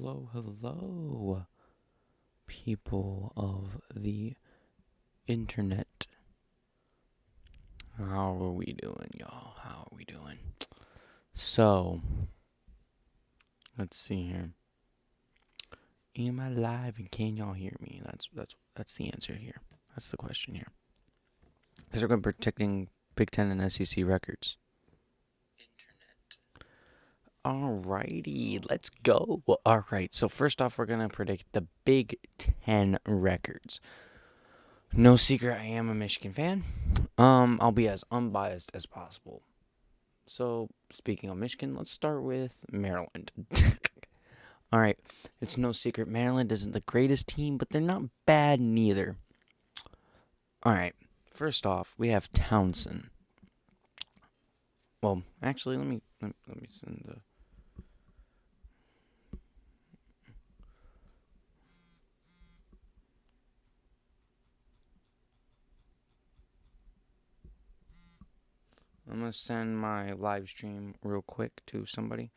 Hello, people of the internet. How are we doing, y'all? How are we doing? So, let's see here. Am I live and can y'all hear me? That's the answer here. That's the question here. Because we're going to be protecting Big Ten and SEC records. Alrighty, let's go. Alright, so first off, we're going to predict the Big Ten records. No secret, I am a Michigan fan. I'll be as unbiased as possible. So, speaking of Michigan, let's start with Maryland. Alright, it's no secret Maryland isn't the greatest team, but they're not bad neither. Alright, first off, we have Townsend. Well, actually, let me send the... I'm gonna send my live stream real quick to somebody.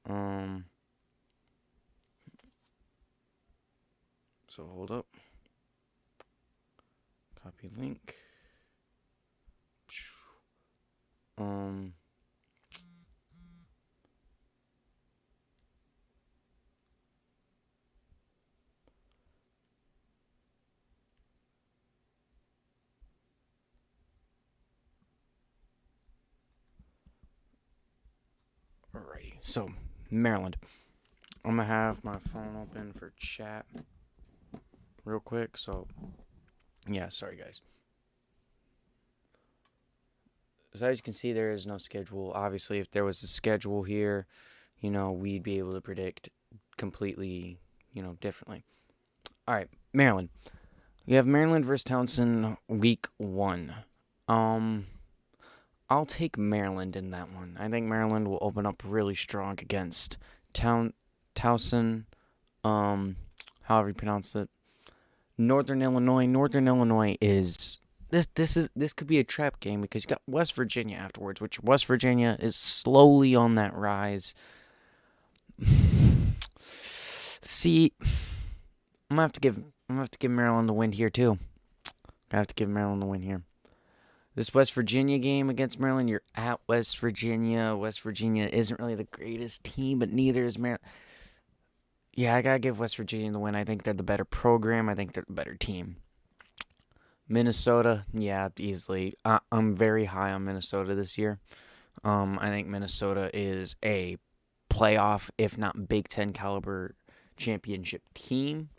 So hold up. Copy link. Alrighty, so Maryland. I'm gonna have my phone open for chat real quick. So, yeah, sorry guys. So as you can see, there is no schedule. Obviously, if there was a schedule here, we'd be able to predict completely, differently. All right, Maryland. We have Maryland versus Townsend week 1. I'll take Maryland in that one. I think Maryland will open up really strong against Towson, however you pronounce it. Northern Illinois. Northern Illinois is this could be a trap game because you got West Virginia afterwards, which West Virginia is slowly on that rise. See, I'm gonna have to give Maryland the win here too. I have to give Maryland the win here. This West Virginia game against Maryland, you're at West Virginia. West Virginia isn't really the greatest team, but neither is Maryland. Yeah, I gotta give West Virginia the win. I think they're the better program. I think they're the better team. Minnesota, yeah, easily. I'm very high on Minnesota this year. I think Minnesota is a playoff, if not Big Ten caliber championship team.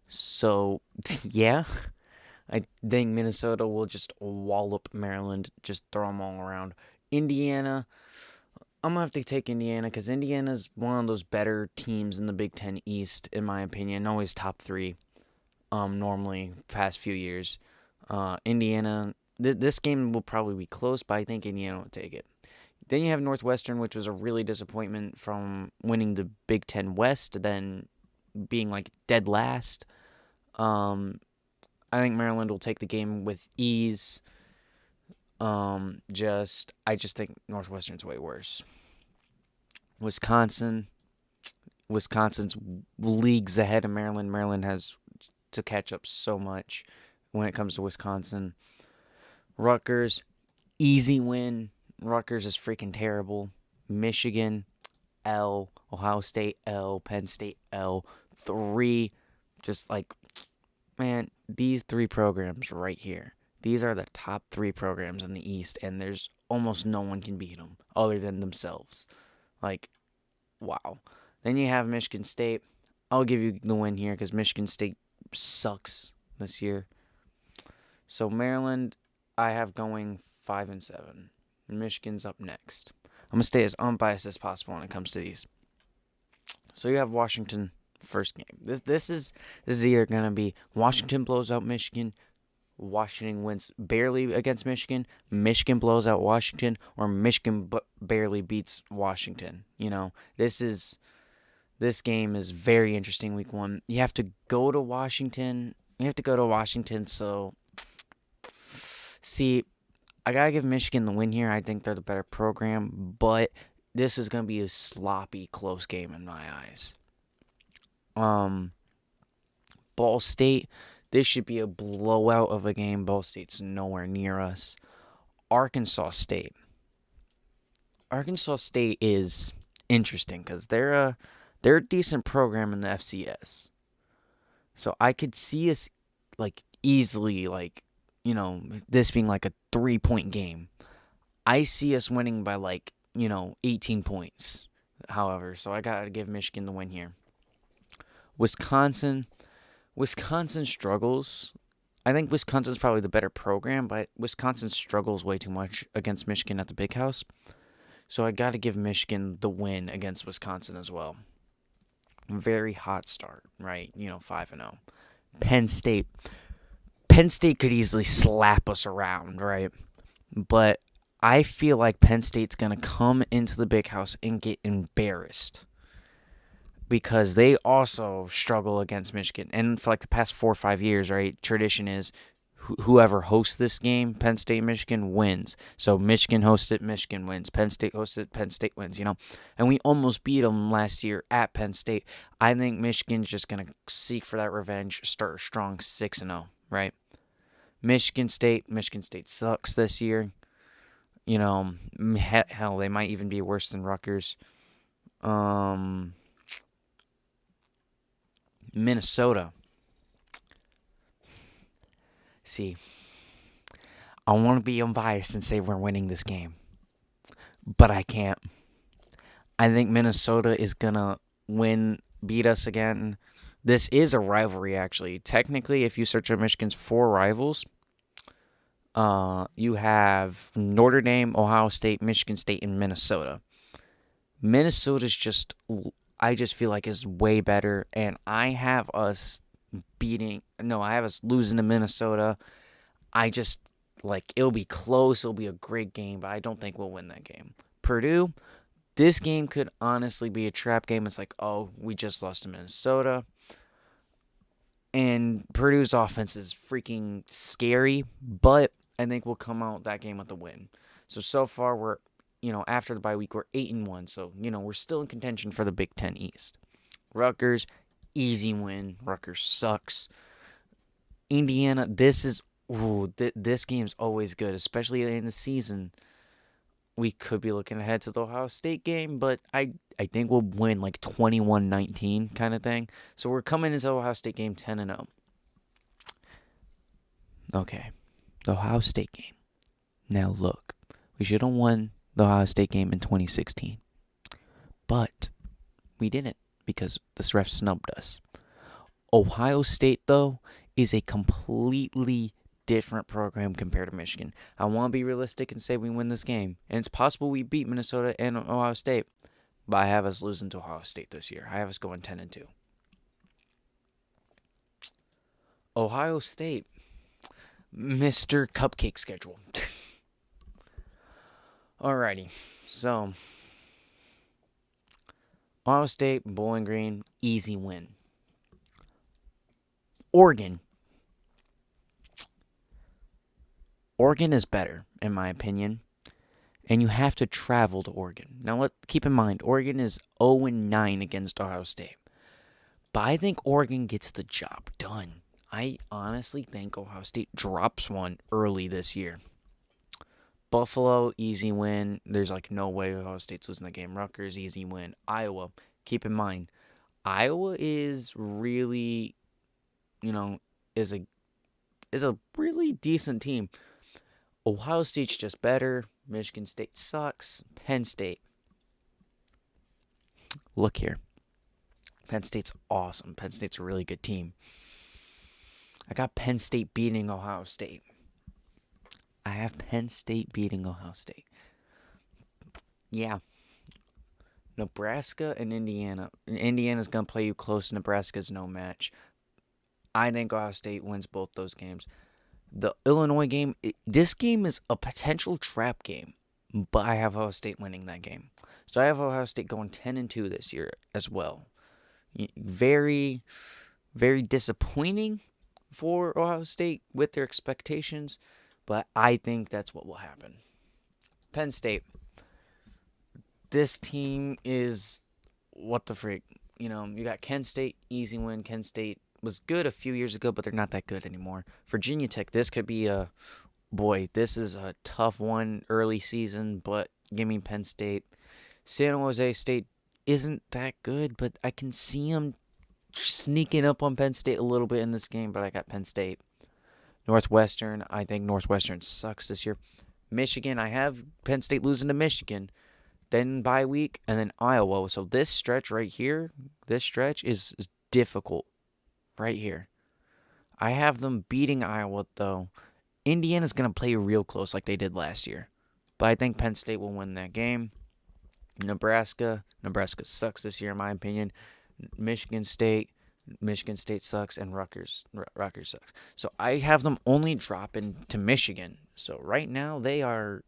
So, yeah. I think Minnesota will just wallop Maryland, just throw them all around. Indiana, I'm going to have to take Indiana because Indiana's one of those better teams in the Big Ten East, in my opinion. Always top 3, normally, past few years. Indiana, this game will probably be close, but I think Indiana will take it. Then you have Northwestern, which was a really disappointment from winning the Big Ten West, then being like dead last. I think Maryland will take the game with ease. I just think Northwestern's way worse. Wisconsin's leagues ahead of Maryland. Maryland has to catch up so much when it comes to Wisconsin. Rutgers, easy win. Rutgers is freaking terrible. Michigan, L. Ohio State, L. Penn State, L. 3. Just like, man, these 3 programs right here. These are the top 3 programs in the East, and there's almost no one can beat them other than themselves. Like, wow. Then you have Michigan State. I'll give you the win here because Michigan State sucks this year. So Maryland, I have going 5-7. Michigan's up next. I'm gonna stay as unbiased as possible when it comes to these. So you have Washington first game. This is either gonna be Washington blows out Michigan, Washington wins barely against Michigan, Michigan blows out Washington, or Michigan barely beats Washington. This game is very interesting week 1. You have to go to Washington. So see, I gotta give Michigan the win here. I think they're the better program, but this is gonna be a sloppy, close game in my eyes. Um, Ball State, this should be a blowout of a game. Ball State's nowhere near us. Arkansas State. Arkansas State is interesting because they're a decent program in the FCS. So I could see us like easily this being like a 3-point game. I see us winning by 18 points. However, so I got to give Michigan the win here. Wisconsin struggles. I think Wisconsin's probably the better program, but Wisconsin struggles way too much against Michigan at the Big House. So I got to give Michigan the win against Wisconsin as well. Very hot start, right? 5-0. Penn State. Penn State could easily slap us around, right? But I feel like Penn State's going to come into the Big House and get embarrassed because they also struggle against Michigan. And for like the past 4 or 5 years, right, tradition is whoever hosts this game, Penn State, Michigan, wins. So Michigan hosts it, Michigan wins. Penn State hosts it, Penn State wins, And we almost beat them last year at Penn State. I think Michigan's just going to seek for that revenge, start strong 6-0, right? Michigan State sucks this year. Hell, they might even be worse than Rutgers. Minnesota. See, I want to be unbiased and say we're winning this game, but I can't. I think Minnesota is going to beat us again. This is a rivalry, actually. Technically, if you search up Michigan's 4 rivals, you have Notre Dame, Ohio State, Michigan State, and Minnesota. Minnesota's I just feel like is way better, and I have us losing to Minnesota. It'll be close, it'll be a great game, but I don't think we'll win that game. Purdue, this game could honestly be a trap game. It's like, oh, we just lost to Minnesota. And Purdue's offense is freaking scary, but I think we'll come out that game with a win. So far we're, after the bye week, we're 8-1. So, we're still in contention for the Big Ten East. Rutgers, easy win. Rutgers sucks. Indiana, this game's always good, especially in the season. We could be looking ahead to the Ohio State game, but I think we'll win like 21-19 kind of thing. So we're coming into the Ohio State game 10-0. Okay, the Ohio State game. Now look, we should have won the Ohio State game in 2016. But we didn't because this ref snubbed us. Ohio State, though, is a completely different program compared to Michigan. I want to be realistic and say we win this game. And it's possible we beat Minnesota and Ohio State. But I have us losing to Ohio State this year. I have us going 10-2. Ohio State. Mr. Cupcake schedule. Alrighty. So, Ohio State, Bowling Green, easy win. Oregon. Oregon is better, in my opinion, and you have to travel to Oregon. Now, keep in mind, Oregon is 0-9 against Ohio State, but I think Oregon gets the job done. I honestly think Ohio State drops one early this year. Buffalo, easy win. There's no way Ohio State's losing the game. Rutgers, easy win. Iowa, keep in mind, Iowa is really, is a really decent team. Ohio State's just better. Michigan State sucks. Penn State. Look here. Penn State's awesome. Penn State's a really good team. I got Penn State beating Ohio State. I have Penn State beating Ohio State. Yeah. Nebraska and Indiana. Indiana's going to play you close. Nebraska's no match. I think Ohio State wins both those games. The Illinois game, this game is a potential trap game, but I have Ohio State winning that game. So I have Ohio State going 10-2 this year as well. Very, very disappointing for Ohio State with their expectations, but I think that's what will happen. Penn State. This team is, what the freak? You got Kent State, easy win. Kent State was good a few years ago, but they're not that good anymore. Virginia Tech, this could be this is a tough one early season, but give me Penn State. San Jose State isn't that good, but I can see them sneaking up on Penn State a little bit in this game, but I got Penn State. Northwestern, I think Northwestern sucks this year. Michigan, I have Penn State losing to Michigan. Then bye week, and then Iowa. So this stretch right here, is difficult right here. I have them beating Iowa, though. Indiana's going to play real close like they did last year. But I think Penn State will win that game. Nebraska sucks this year, in my opinion. Michigan State sucks, and Rutgers sucks. So I have them only dropping to Michigan. So right now they are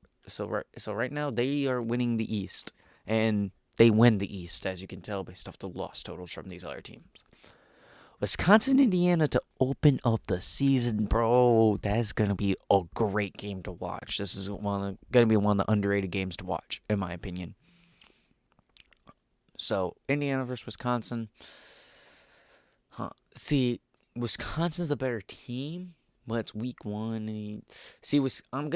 right now they are winning the East, and they win the East, as you can tell based off the loss totals from these other teams. Wisconsin, Indiana to open up the season, bro. That's gonna be a great game to watch. This is gonna be one of the underrated games to watch, in my opinion. So Indiana versus Wisconsin. See, Wisconsin's the better team, but it's week 1. See, I'm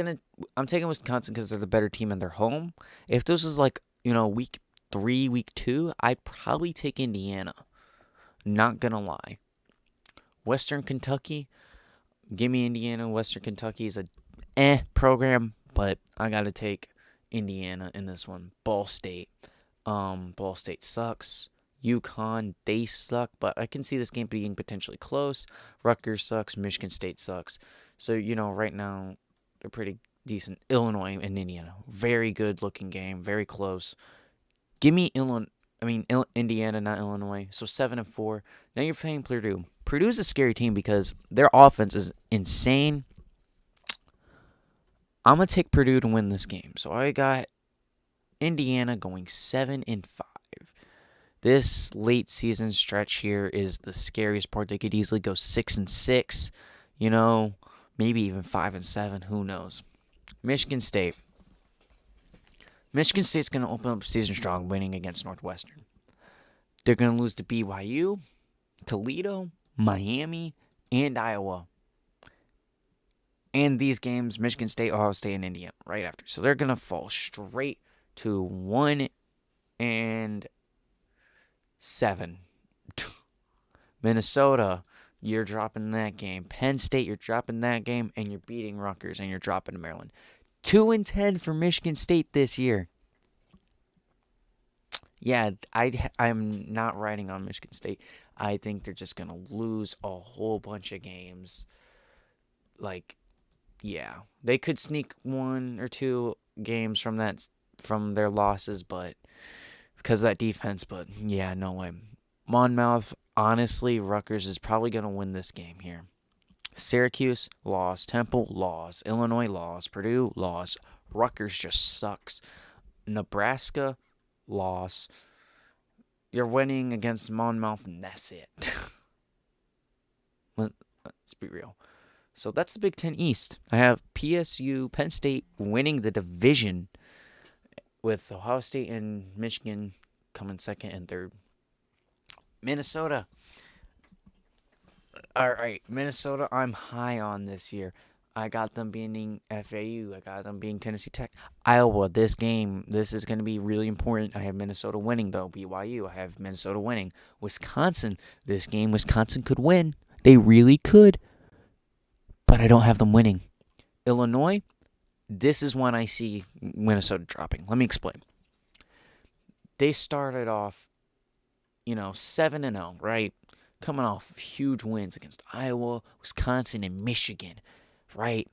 taking Wisconsin because they're the better team and they're home. If this was like week 3, week 2, I'd probably take Indiana. Not gonna lie. Western Kentucky, give me Indiana. Western Kentucky is a program, but I gotta take Indiana in this one. Ball State sucks. UConn, they suck, but I can see this game being potentially close. Rutgers sucks. Michigan State sucks. So right now they're pretty decent. Illinois and Indiana, very good looking game, very close. Give me Indiana, not Illinois. So 7-4. Now you're playing Purdue. Purdue's a scary team because their offense is insane. I'm gonna take Purdue to win this game. So I got Indiana going 7-5. This late season stretch here is the scariest part. They could easily go 6-6. Maybe even 5-7. Who knows? Michigan State. Michigan State's going to open up season strong, winning against Northwestern. They're going to lose to BYU, Toledo, Miami, and Iowa. And these games, Michigan State, Ohio State, and Indiana right after. So they're going to fall straight to 1-7. Minnesota, you're dropping that game. Penn State, you're dropping that game, and you're beating Rutgers, and you're dropping to Maryland. 2-10 for Michigan State this year. Yeah, I'm not riding on Michigan State. I think they're just going to lose a whole bunch of games. They could sneak 1 or 2 games from their losses, but because of that defense, but yeah, no way. Monmouth, honestly, Rutgers is probably going to win this game here. Syracuse, loss. Temple, loss. Illinois, loss. Purdue, loss. Rutgers just sucks. Nebraska, loss. You're winning against Monmouth, and that's it. Let's be real. So that's the Big Ten East. I have PSU, Penn State winning the division, with Ohio State and Michigan coming second and third. Minnesota. All right, Minnesota, I'm high on this year. I got them beating FAU. I got them beating Tennessee Tech. Iowa, this is going to be really important. I have Minnesota winning, though. BYU, I have Minnesota winning. Wisconsin, this game, Wisconsin could win. They really could. But I don't have them winning. Illinois, this is when I see Minnesota dropping. Let me explain. They started off, 7-0, right? Coming off huge wins against Iowa, Wisconsin, and Michigan, right?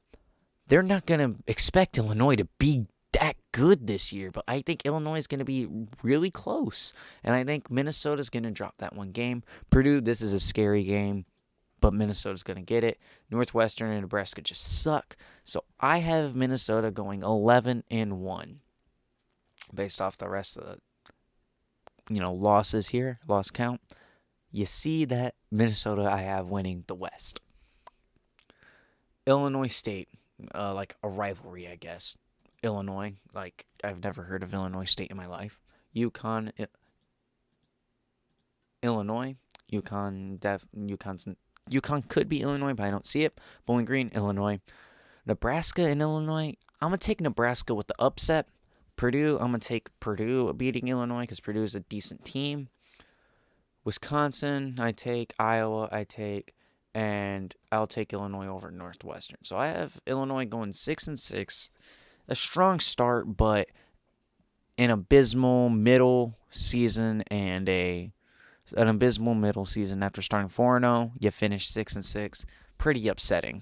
They're not going to expect Illinois to be that good this year, but I think Illinois is going to be really close. And I think Minnesota's going to drop that one game. Purdue, this is a scary game, but Minnesota's going to get it. Northwestern and Nebraska just suck. So I have Minnesota going 11-1 based off the rest of the losses here, loss count. You see that Minnesota I have winning the West. Illinois State, like a rivalry, I guess. Illinois, I've never heard of Illinois State in my life. UConn, Illinois. UConn could be Illinois, but I don't see it. Bowling Green, Illinois. Nebraska and Illinois. I'm gonna take Nebraska with the upset. Purdue, I'm gonna take Purdue beating Illinois because Purdue is a decent team. Wisconsin, I take. Iowa, I take. And I'll take Illinois over Northwestern. So I have Illinois going 6-6. A strong start, but an abysmal middle season and an abysmal middle season after starting 4-0. You finish 6-6. Pretty upsetting.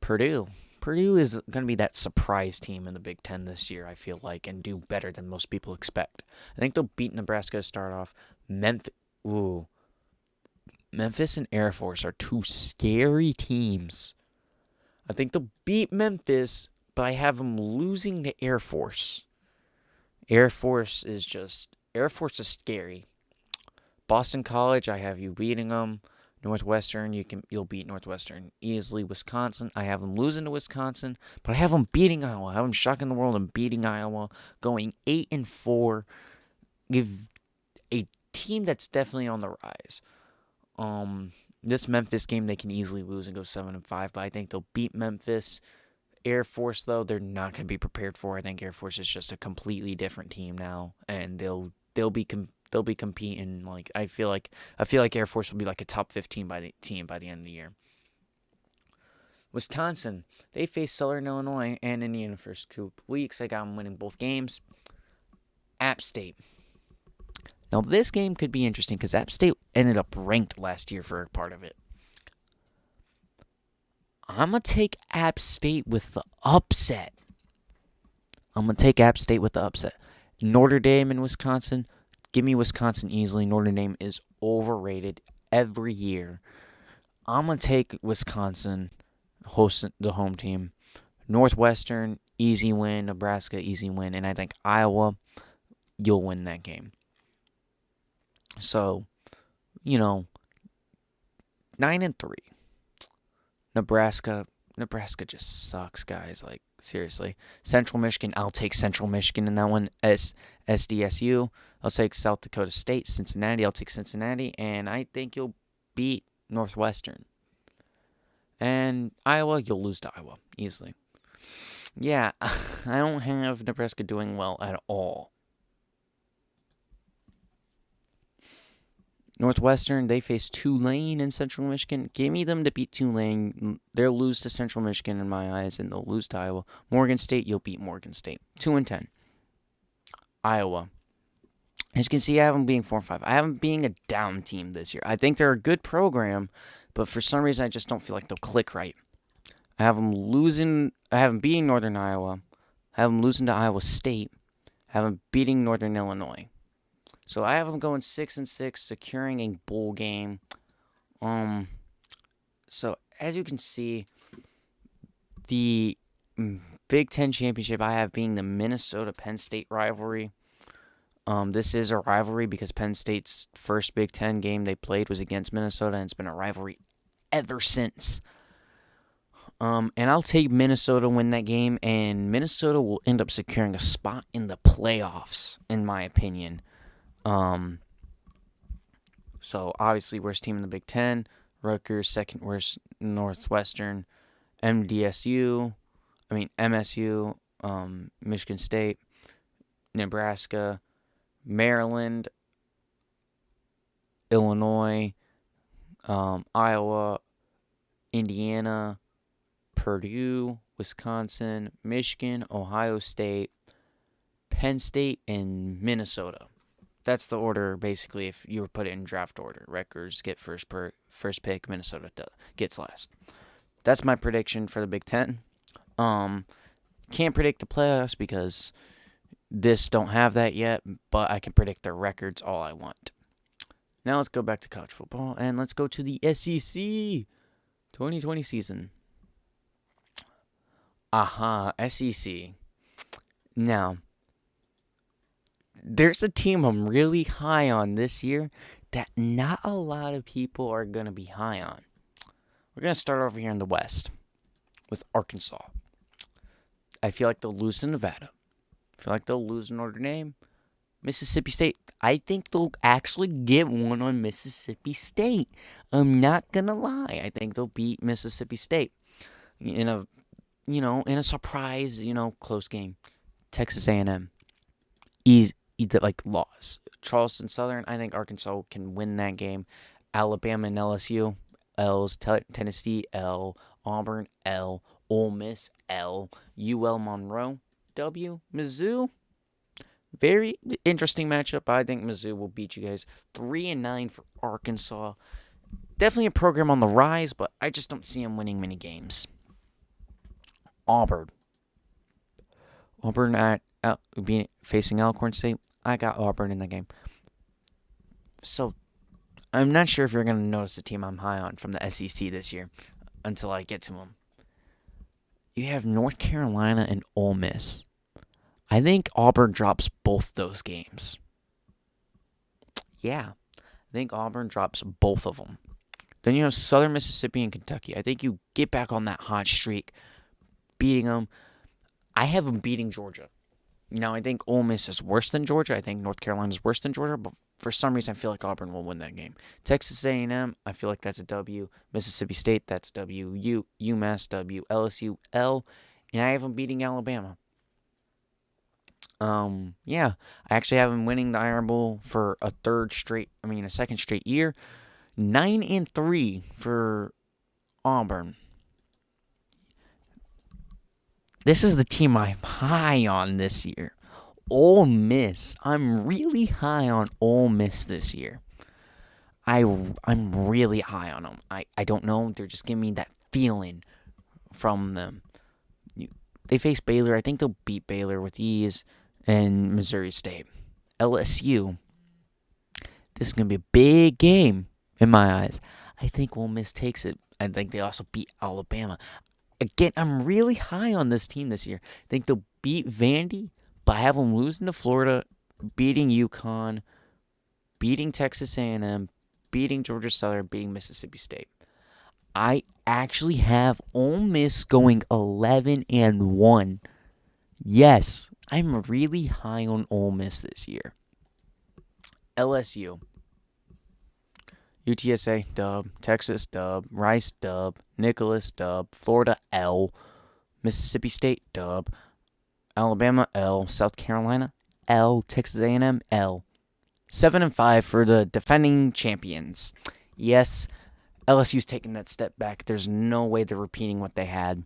Purdue. Purdue is going to be that surprise team in the Big Ten this year, I feel like, and do better than most people expect. I think they'll beat Nebraska to start off. Memphis and Air Force are two scary teams. I think they'll beat Memphis, but I have them losing to Air Force. Air Force is scary. Boston College, I have you beating them. Northwestern, you'll beat Northwestern easily. Wisconsin, I have them losing to Wisconsin, but I have them beating Iowa. I have them shocking the world and beating Iowa, going 8-4. Give a team that's definitely on the rise. This Memphis game they can easily lose and go 7-5, but I think they'll beat Memphis. Air Force though, they're not going to be prepared for. I think Air Force is just a completely different team now, and they'll be competing. Like I feel like Air Force will be like a top 15 by the end of the year. Wisconsin, they face Southern Illinois and Indiana first couple weeks. I got them winning both games. App State. Now this game could be interesting because App State ended up ranked last year for a part of it. I'm going to take App State with the upset. Notre Dame and Wisconsin. Give me Wisconsin easily. Notre Dame is overrated every year. I'm going to take Wisconsin, the home team. Northwestern, easy win. Nebraska, easy win. And I think Iowa, you'll win that game. So, 9-3. Nebraska just sucks, guys. Like, seriously. Central Michigan, I'll take Central Michigan in that one. SDSU, I'll take South Dakota State. Cincinnati, I'll take Cincinnati. And I think you'll beat Northwestern. And Iowa, you'll lose to Iowa easily. Yeah, I don't have Nebraska doing well at all. Northwestern, they face Tulane in Central Michigan. Give me them to beat Tulane. They'll lose to Central Michigan in my eyes, and they'll lose to Iowa. Morgan State, you'll beat Morgan State. 2-10. Iowa. As you can see, I have them being 4-5. I have them being a down team this year. I think they're a good program, but for some reason, I just don't feel like they'll click right. I have them losing. I have them beating Northern Iowa. I have them losing to Iowa State. I have them beating Northern Illinois. So I have them going 6-6, securing a bowl game. So as you can see, the Big Ten championship I have being the Minnesota-Penn State rivalry. This is a rivalry because Penn State's first Big Ten game they played was against Minnesota, and it's been a rivalry ever since. And I'll take Minnesota to win that game, and Minnesota will end up securing a spot in the playoffs, in my opinion. So obviously worst team in the Big Ten. Rutgers, second worst. Northwestern, MSU, Michigan State, Nebraska, Maryland, Illinois, Iowa, Indiana, Purdue, Wisconsin, Michigan, Ohio State, Penn State, and Minnesota. That's the order, basically, if you were put it in draft order. Rutgers get first pick, Minnesota gets last. That's my prediction for the Big Ten. Can't predict the playoffs because this don't have that yet, but I can predict their records all I want. Now let's go back to college football, and let's go to the SEC 2020 season. SEC. Now, there's a team I'm really high on this year that not a lot of people are going to be high on. We're going to start over here in the West with Arkansas. I feel like they'll lose to Nevada. I feel like they'll lose to Notre Dame. Mississippi State. I think they'll actually get one on Mississippi State. I'm not gonna lie. I think they'll beat Mississippi State in a in a surprise close game. Texas A&M easy like loss. Charleston Southern. I think Arkansas can win that game. Alabama and LSU. L's Tennessee L. Auburn L. Ole Miss L. UL Monroe W. Mizzou. Very interesting matchup. I think Mizzou will beat you guys. 3-9 for Arkansas. Definitely a program on the rise, but I just don't see them winning many games. Auburn. Auburn being facing Alcorn State. I got Auburn in the game. So I'm not sure if you're going to notice the team I'm high on from the SEC this year until I get to them. You have North Carolina and Ole Miss. I think Auburn drops both those games. Yeah, I think Auburn drops both of them. Then you have Southern Mississippi and Kentucky. I think you get back on that hot streak, beating them. I have them beating Georgia. Now, I think Ole Miss is worse than Georgia. I think North Carolina is worse than Georgia, but for some reason, I feel like Auburn will win that game. Texas A&M, I feel like that's a W. Mississippi State, that's a W. UMass, W. LSU, L. And I have them beating Alabama. Yeah, I actually have them winning the Iron Bowl for a second straight year. 9-3 for Auburn. This is the team I'm high on this year. Ole Miss. I'm really high on Ole Miss this year. I'm really high on them. I don't know. They're just giving me that feeling from them. They face Baylor. I think they'll beat Baylor with ease. And Missouri State. LSU. This is going to be a big game in my eyes. I think Ole Miss takes it. I think they also beat Alabama. Again, I'm really high on this team this year. I think they'll beat Vandy, but I have them losing to Florida, beating UConn, beating Texas A&M, beating Georgia Southern, beating Mississippi State. I actually have Ole Miss going 11-1. Yes, I'm really high on Ole Miss this year. LSU. UTSA, dub. Texas, dub. Rice, dub. Nicholas, dub. Florida, L. Mississippi State, dub. Alabama, L. South Carolina, L. Texas A&M, L. 7-5 for the defending champions. Yes, LSU's taking that step back. There's no way they're repeating what they had.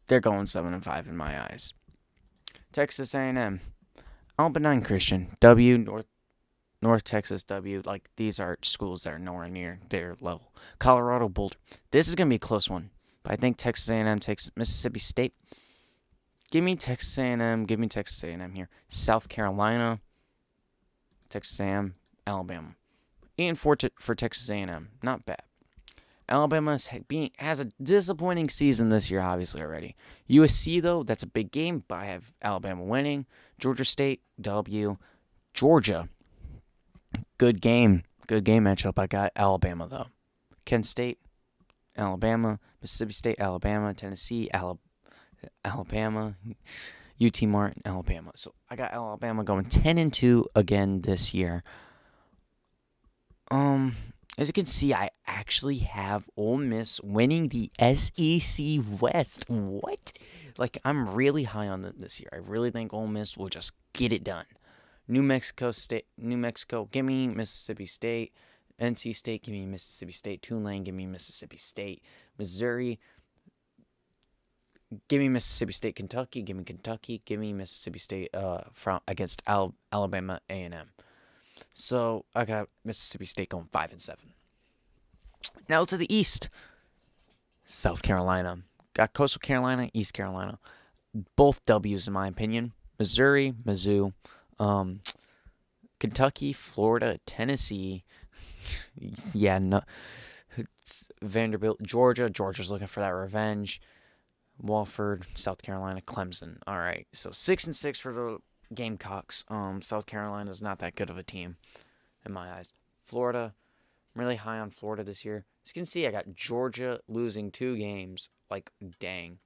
They're going 7-5 in my eyes. Texas A&M, Al-Benign Christian, W. North Texas, W. Like, these are schools that are nowhere near their level. Colorado, Boulder. This is going to be a close one. But I think Texas A&M takes Mississippi State. Give me Texas A&M. Give me Texas A&M here. South Carolina, Texas A&M, Alabama. 8-4 for Texas A&M. Not bad. Alabama has a disappointing season this year, obviously, already. USC, though, that's a big game, but I have Alabama winning. Georgia State, W. Georgia, good game. Good game matchup. I got Alabama, though. Kent State, Alabama. Mississippi State, Alabama. Tennessee, Alabama. UT Martin, Alabama. So I got Alabama going 10-2 again this year. As you can see, I actually have Ole Miss winning the SEC West. What? Like, I'm really high on them this year. I really think Ole Miss will just get it done. New Mexico, give me Mississippi State. NC State, give me Mississippi State. Tulane, give me Mississippi State. Missouri, give me Mississippi State. Kentucky, give me Kentucky. Give me Mississippi State against Alabama A&M. So I got Mississippi State going 5-7. Now to the East. South Carolina. Got Coastal Carolina, East Carolina. Both W's in my opinion. Missouri, Mizzou. Kentucky, Florida, Tennessee. Yeah, no. It's Vanderbilt, Georgia. Georgia's looking for that revenge. Wofford, South Carolina, Clemson. All right, so 6-6 for the Gamecocks. South Carolina's not that good of a team in my eyes. Florida, I'm really high on Florida this year. As you can see, I got Georgia losing 2 games. Like, dang.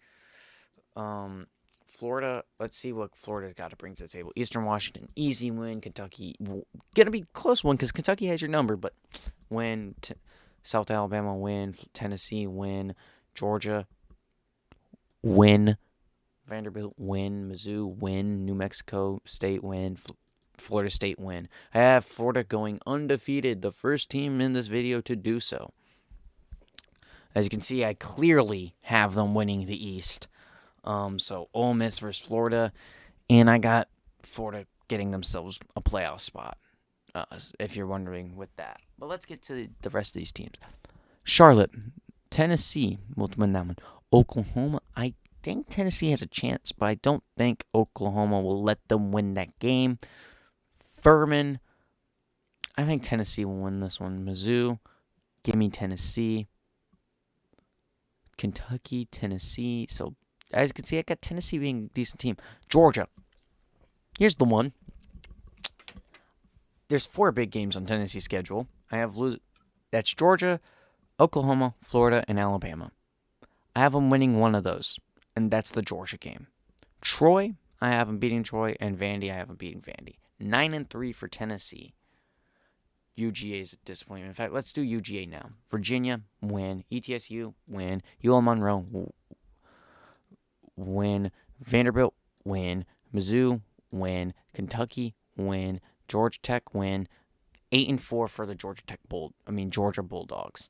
Florida, let's see what Florida got to bring to the table. Eastern Washington, easy win. Kentucky, going to be a close one because Kentucky has your number, but win. South Alabama, win. Tennessee, win. Georgia, win. Vanderbilt, win. Mizzou, win. New Mexico State, win. Florida State, win. I have Florida going undefeated, the first team in this video to do so. As you can see, I clearly have them winning the East. So Ole Miss versus Florida, and I got Florida getting themselves a playoff spot, if you're wondering with that. But let's get to the rest of these teams. Charlotte, Tennessee will win that one. Oklahoma, I think Tennessee has a chance, but I don't think Oklahoma will let them win that game. Furman, I think Tennessee will win this one. Mizzou, give me Tennessee. Kentucky, Tennessee, so as you can see, I got Tennessee being a decent team. Georgia. Here's the one. There's 4 big games on Tennessee's schedule. That's Georgia, Oklahoma, Florida, and Alabama. I have them winning one of those, and that's the Georgia game. Troy, I have them beating Troy, and Vandy, I have them beating Vandy. 9-3 for Tennessee. UGA is a disappointment. In fact, let's do UGA now. Virginia, win. ETSU, win. UL Monroe, win. Vanderbilt, win. Mizzou, win. Kentucky, win. Georgia Tech, win. 8-4 for the Georgia Bulldogs.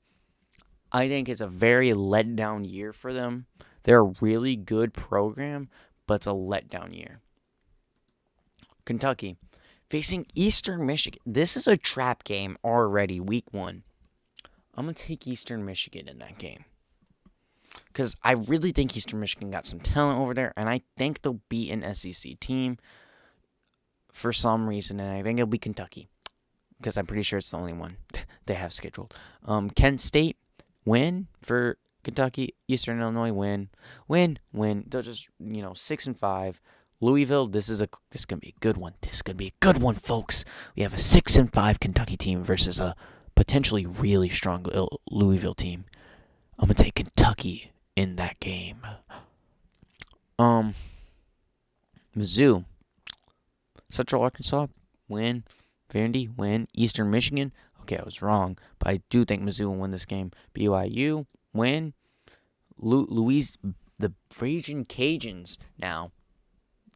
I think it's a very letdown year for them. They're a really good program, but it's a letdown year. Kentucky, facing Eastern Michigan. This is a trap game already, week 1. I'm going to take Eastern Michigan in that game. Because I really think Eastern Michigan got some talent over there, and I think they'll beat an SEC team for some reason, and I think it'll be Kentucky. Because I'm pretty sure it's the only one they have scheduled. Kent State, win for Kentucky. Eastern Illinois, win. They'll just, 6-5. Louisville, this is gonna be a good one. This is gonna be a good one, folks. We have a 6-5 Kentucky team versus a potentially really strong Louisville team. I'm gonna take Kentucky in that game. Mizzou, Central Arkansas, win. Vandy, win. Eastern Michigan, okay, I was wrong, but I do think Mizzou will win this game. BYU, win. The Raging Cajuns now.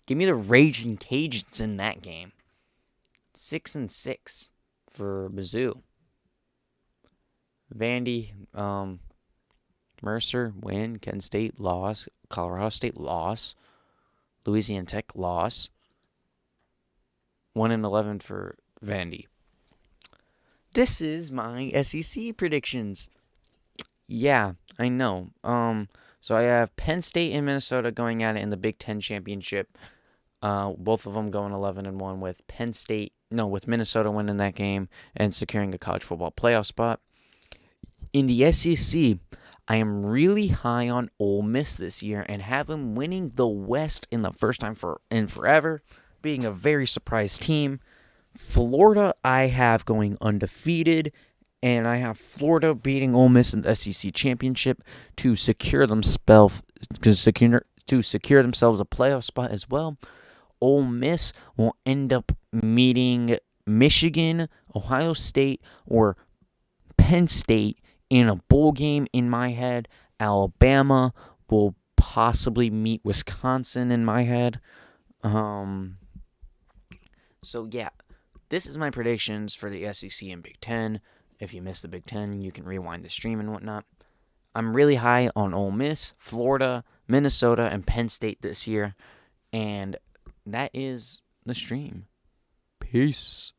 Give me the Raging Cajuns in that game. 6-6 for Mizzou. Vandy, Mercer, win. Kent State, loss. Colorado State, loss. Louisiana Tech, loss. 1-11 for Vandy. This is my SEC predictions. Yeah, I know. So I have Penn State and Minnesota going at it in the Big Ten Championship. Both of them going 11-1 with Minnesota winning that game and securing a college football playoff spot. In the SEC, I am really high on Ole Miss this year and have them winning the West in the first time in forever, being a very surprised team. Florida, I have going undefeated, and I have Florida beating Ole Miss in the SEC championship to secure themselves a playoff spot as well. Ole Miss will end up meeting Michigan, Ohio State, or Penn State in a bowl game in my head. Alabama will possibly meet Wisconsin in my head. So yeah, this is my predictions for the SEC and Big Ten. If you missed the Big Ten, you can rewind the stream and whatnot. I'm really high on Ole Miss, Florida, Minnesota, and Penn State this year. And that is the stream. Peace.